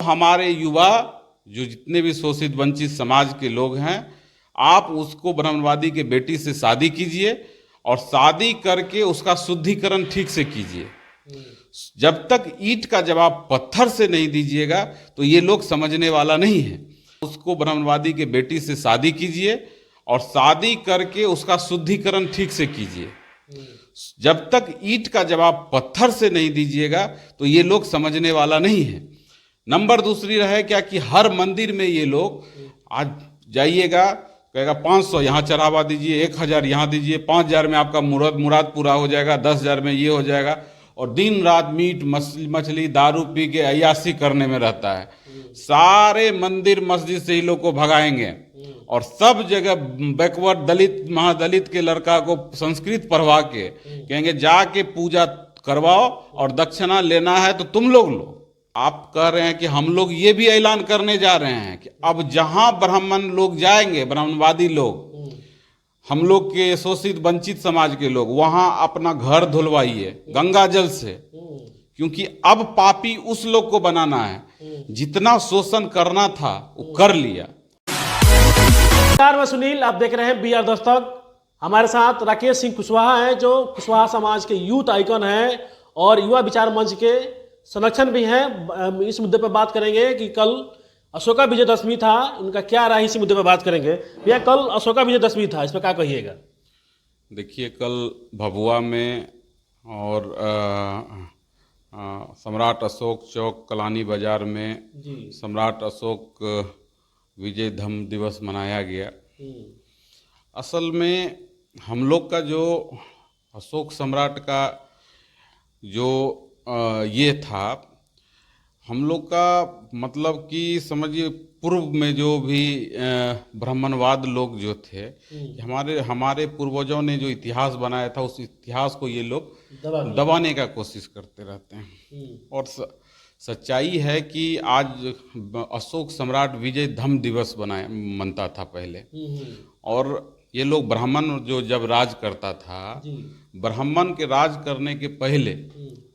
हमारे युवा जो जितने भी शोषित वंचित समाज के लोग हैं, आप उसको ब्राह्मणवादी के बेटी से शादी कीजिए और शादी करके उसका शुद्धिकरण ठीक से कीजिए। जब तक ईंट का जवाब पत्थर से नहीं दीजिएगा तो ये लोग समझने वाला नहीं है। उसको ब्राह्मणवादी के बेटी से शादी कीजिए और शादी करके उसका शुद्धिकरण ठीक से कीजिए। जब तक ईंट का जवाब पत्थर से नहीं दीजिएगा तो ये लोग समझने वाला नहीं है। नंबर दूसरी रहे क्या कि हर मंदिर में ये लोग आज जाइएगा, कहेगा 500 यहाँ चढ़ावा दीजिए, 1000 यहाँ दीजिए, 5000 में आपका मुराद पूरा हो जाएगा, 10,000 में ये हो जाएगा, और दिन रात मीट मछली दारू पी के अय्याशी करने में रहता है। सारे मंदिर मस्जिद से ही लोग को भगाएंगे और सब जगह बैकवर्ड दलित महादलित के लड़का को संस्कृत पढ़वा के कहेंगे जाके पूजा करवाओ और दक्षिणा लेना है तो तुम लोग लो। आप कह रहे हैं कि हम लोग ये भी ऐलान करने जा रहे हैं कि अब जहां ब्राह्मण लोग जाएंगे, ब्राह्मणवादी लोग, हम लोग के शोषित वंचित समाज के लोग, वहां अपना घर धुलवाइए गंगा जल से, क्योंकि अब पापी उस लोग को बनाना है। जितना शोषण करना था वो कर लिया। नमस्कार, मैं सुनील, आप देख रहे हैं बी आर दस्तक। हमारे साथ राकेश सिंह कुशवाहा हैं जो कुशवाहा समाज के यूथ आइकन हैं और युवा विचार मंच के संरक्षण भी हैं। इस मुद्दे पर बात करेंगे कि कल अशोका विजयदशमी था, उनका क्या राय, इसी मुद्दे पर बात करेंगे। भैया, कल अशोका विजयदशमी था, इस पर क्या कहिएगा? देखिए, कल भभुआ में और सम्राट अशोक चौक कलानी बाजार में सम्राट अशोक विजय धम्म दिवस मनाया गया। असल में हम लोग का जो अशोक सम्राट का जो ये था, हम लोग का मतलब कि समझिए पूर्व में जो भी ब्राह्मणवाद लोग जो थे, हमारे पूर्वजों ने जो इतिहास बनाया था उस इतिहास को ये लोग दबाने का कोशिश करते रहते हैं। और सच्चाई है कि आज अशोक सम्राट विजय धम्म दिवस मनता था पहले, और ये लोग ब्राह्मण जो जब राज करता था, ब्राह्मण के राज करने के पहले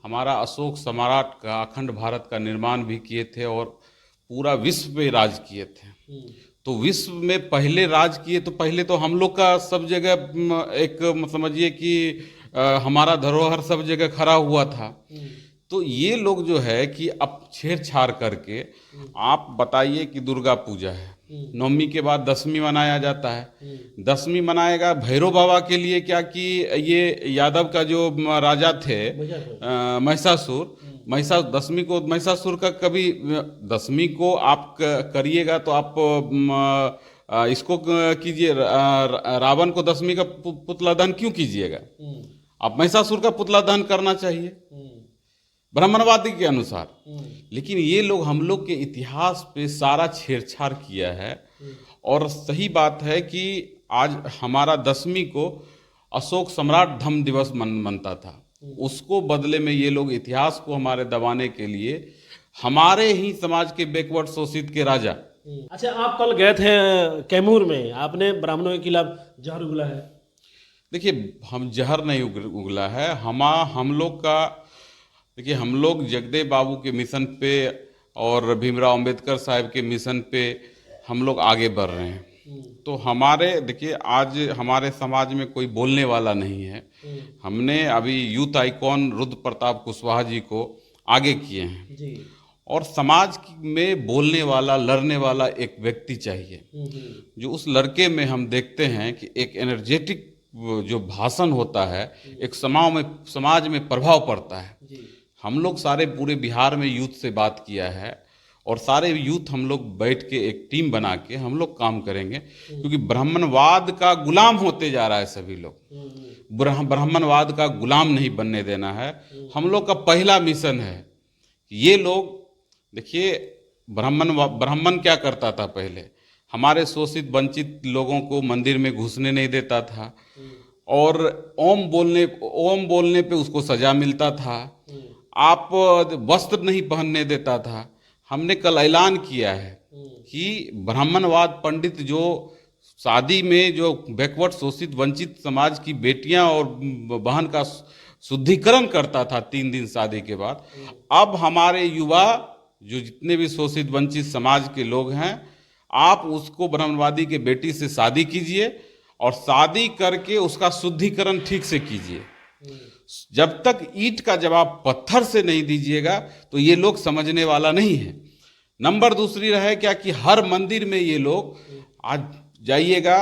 हमारा अशोक सम्राट का अखंड भारत का निर्माण भी किए थे और पूरा विश्व पे राज किए थे। तो विश्व में पहले राज किए तो पहले तो हम लोग का सब जगह एक समझिए कि हमारा धरोहर सब जगह खड़ा हुआ था। तो ये लोग जो है कि अब छेड़छाड़ करके, आप बताइए कि दुर्गा पूजा है, नवमी के बाद दशमी मनाया जाता है। दशमी मनाएगा भैरव बाबा के लिए क्या कि ये यादव का जो राजा थे महिषासुर, महिषासुर का कभी दशमी को आप करिएगा तो आप इसको कीजिए, रावण को दशमी का पुतला दहन क्यों कीजिएगा? आप महिषासुर का पुतला दहन करना चाहिए ब्राह्मणवादी के अनुसार। लेकिन ये लोग हम लोग के इतिहास पे सारा छेड़छाड़ किया है। और सही बात है कि आज हमारा दशमी को अशोक सम्राट धम्म दिवस मनता था, उसको बदले में ये लोग इतिहास को हमारे दबाने के लिए हमारे ही समाज के बैकवर्ड शोषित के राजा। अच्छा, आप कल गए थे कैमूर में, आपने ब्राह्मणों के खिलाफ जहर उगला है। देखिए, हम जहर नहीं उगला है, हम लोग का, देखिए, हम लोग जगदेव बाबू के मिशन पे और भीमराव अंबेडकर साहब के मिशन पे हम लोग आगे बढ़ रहे हैं। तो हमारे, देखिए, आज हमारे समाज में कोई बोलने वाला नहीं है। हमने अभी यूथ आइकॉन रुद्र प्रताप कुशवाहा जी को आगे किए हैं। और समाज में बोलने वाला, लड़ने वाला एक व्यक्ति चाहिए, जो उस लड़के में हम देखते हैं कि एक एनर्जेटिक जो भाषण होता है, एक समाज में प्रभाव पड़ता है। हम लोग सारे पूरे बिहार में यूथ से बात किया है और सारे यूथ हम लोग बैठ के एक टीम बना के हम लोग काम करेंगे, क्योंकि ब्राह्मणवाद का गुलाम होते जा रहा है सभी लोग। ब्राह्मणवाद का गुलाम नहीं बनने देना है। हम लोग का पहला मिशन है कि ये लोग, देखिए, ब्राह्मण क्या करता था पहले, हमारे शोषित वंचित लोगों को मंदिर में घुसने नहीं देता था और ओम बोलने पे उसको सजा मिलता था, आप वस्त्र नहीं पहनने देता था। हमने कल ऐलान किया है कि ब्राह्मणवाद पंडित जो शादी में जो बैकवर्ड शोषित वंचित समाज की बेटियां और बहन का शुद्धिकरण करता था 3 दिन शादी के बाद, अब हमारे युवा जो जितने भी शोषित वंचित समाज के लोग हैं, आप उसको ब्राह्मणवादी के बेटी से शादी कीजिए और शादी करके उसका शुद्धिकरण ठीक से कीजिए। जब तक ईंट का जवाब पत्थर से नहीं दीजिएगा तो ये लोग समझने वाला नहीं है। नंबर दूसरी रहे क्या कि हर मंदिर में ये लोग आज जाइएगा,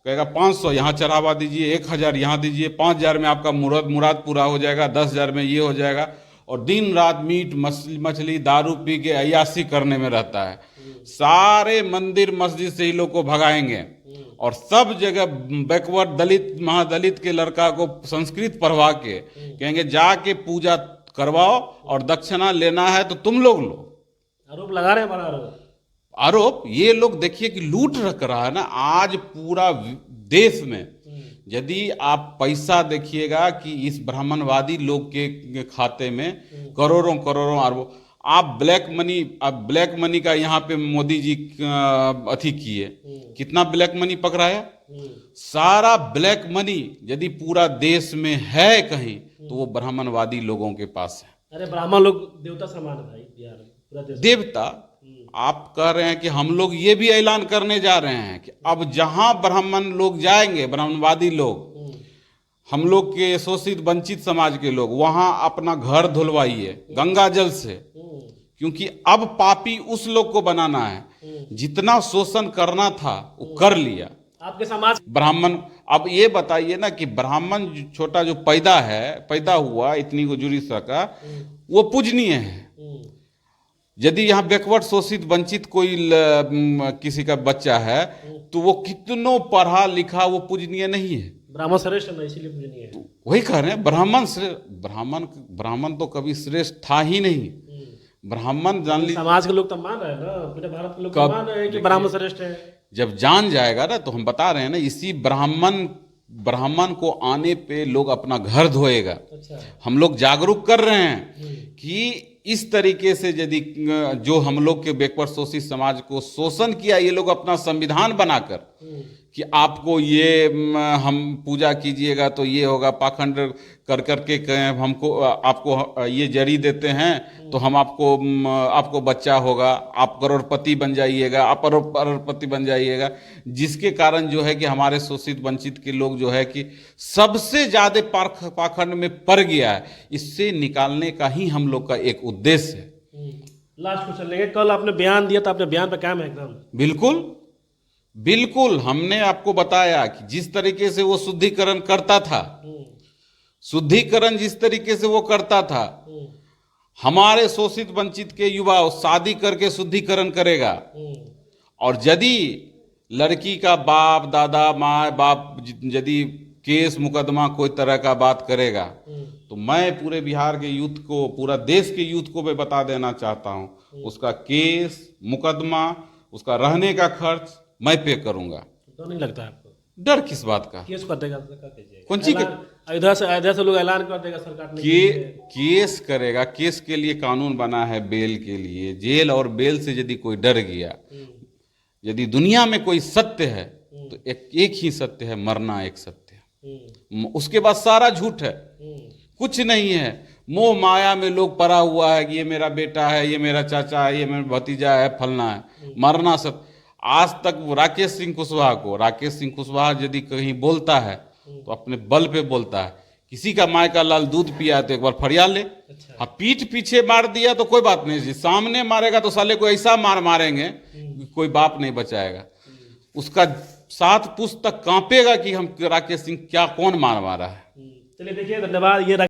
कहेगा 500 यहाँ चढ़ावा दीजिए, 1000 यहाँ दीजिए, 5000 में आपका मुराद पूरा हो जाएगा, 10,000 में ये हो जाएगा, और दिन रात मीट मछली दारू पी के अय्याशी करने में रहता है। सारे मंदिर मस्जिद से ही लोग को भगाएंगे और सब जगह बैकवर्ड दलित महादलित के लड़का को संस्कृत पढ़वा के कहेंगे जाके पूजा करवाओ और दक्षिणा लेना है तो तुम लोग लो। आरोप लगा रहे हैं, बड़ा आरोप ये लोग देखिए कि लूट रख रहा है ना आज पूरा देश में। यदि आप पैसा देखिएगा कि इस ब्राह्मणवादी लोग के खाते में करोड़ों करोड़ों अरबों, आप ब्लैक मनी का यहाँ पे मोदी जी अथी किए, कितना ब्लैक मनी पकड़ाया। सारा ब्लैक मनी यदि पूरा देश में है कहीं तो वो ब्राह्मणवादी लोगों के पास है। अरे ब्राह्मण लोग देवता समान है भाई बिहार में, पूरा देश देवता। आप कह रहे हैं कि हम लोग ये भी ऐलान करने जा रहे हैं कि अब जहां ब्राह्मण लोग जाएंगे, ब्राह्मणवादी लोग, हम लोग के शोषित वंचित समाज के लोग, वहां अपना घर धुलवाइए गंगा जल से, क्योंकि अब पापी उस लोग को बनाना है। जितना शोषण करना था वो कर लिया आपके समाज ब्राह्मण। अब ये बताइए ना कि ब्राह्मण छोटा जो पैदा हुआ इतनी गुजरी सका, वो पूजनीय है। यदि यहाँ बैकवर्ड शोषित वंचित कोई किसी का बच्चा है तो वो कितनों पढ़ा लिखा, वो पूजनीय नहीं है। ब्राह्मण श्रेष्ठ है, इसीलिए पूजनीय है। तो वही कह रहे हैं ब्राह्मण तो कभी श्रेष्ठ था ही नहीं। ब्राह्मण जान लीजिए, समाज के लोग तो मान रहे हैं ना, पूरे भारत के लोग तो मान रहे हैं कि ब्राह्मण श्रेष्ठ है। जब जान जाएगा ना तो हम बता रहे हैं ना, इसी ब्राह्मण को आने पे लोग अपना घर धोएगा। अच्छा। हम लोग जागरूक कर रहे हैं कि इस तरीके से यदि जो हम लोग के बैकवर्ड शोषित समाज को शोषण किया ये लोग अपना संविधान बनाकर कि आपको ये हम पूजा कीजिएगा तो ये होगा, पाखंड कर करके हमको आपको ये जड़ी देते हैं तो हम आपको बच्चा होगा, आप करोड़पति बन जाइएगा, आप अरबपति बन जाइएगा, जिसके कारण जो है कि हमारे शोषित वंचित के लोग जो है कि सबसे ज्यादा पाखंड में पड़ गया है। इससे निकालने का ही हम लोग का एक उद्देश्य है। लास्ट क्वेश्चन लेंगे। कल आपने बयान दिया था, आपने बयान पे कायम है एकदम? बिल्कुल हमने आपको बताया कि जिस तरीके से वो शुद्धिकरण करता था, शुद्धिकरण जिस तरीके से वो करता था, हमारे शोषित वंचित के युवा शादी करके शुद्धिकरण करेगा। और यदि लड़की का बाप दादा माँ बाप यदि केस मुकदमा कोई तरह का बात करेगा तो मैं पूरे बिहार के यूथ को, पूरा देश के यूथ को मैं बता देना चाहता हूँ, उसका केस मुकदमा, उसका रहने का खर्च मैं पे करूंगा। तो नहीं लगता आपको? डर किस बात का? केस कर देगा सरकार, कौन सी अयोध्या से लोग ऐलान कर देगा सरकार ने केस करेगा। केस के लिए कानून बना है, बेल के लिए। जेल और बेल से यदि कोई डर गया, यदि दुनिया में कोई सत्य है तो एक ही सत्य है, मरना एक सत्य है। उसके बाद सारा झूठ है, कुछ नहीं है। मोह माया में लोग पड़ा हुआ है कि ये मेरा बेटा है, ये मेरा चाचा है, ये मेरा भतीजा है, फलना है। मरना सत्य। आज तक राकेश सिंह कुशवाहा यदि कहीं बोलता है तो अपने बल पे बोलता है। किसी का माय का लाल दूध पिया है तो एक बार फरियाद ले। अच्छा। हाँ, पीठ पीछे मार दिया तो कोई बात नहीं जी, सामने मारेगा तो साले को ऐसा मारेंगे कोई बाप नहीं बचाएगा। उसका 7 पुश्त तक कांपेगा कि हम राकेश सिंह क्या कौन मारा है। चलिए देखिए, धन्यवाद। ये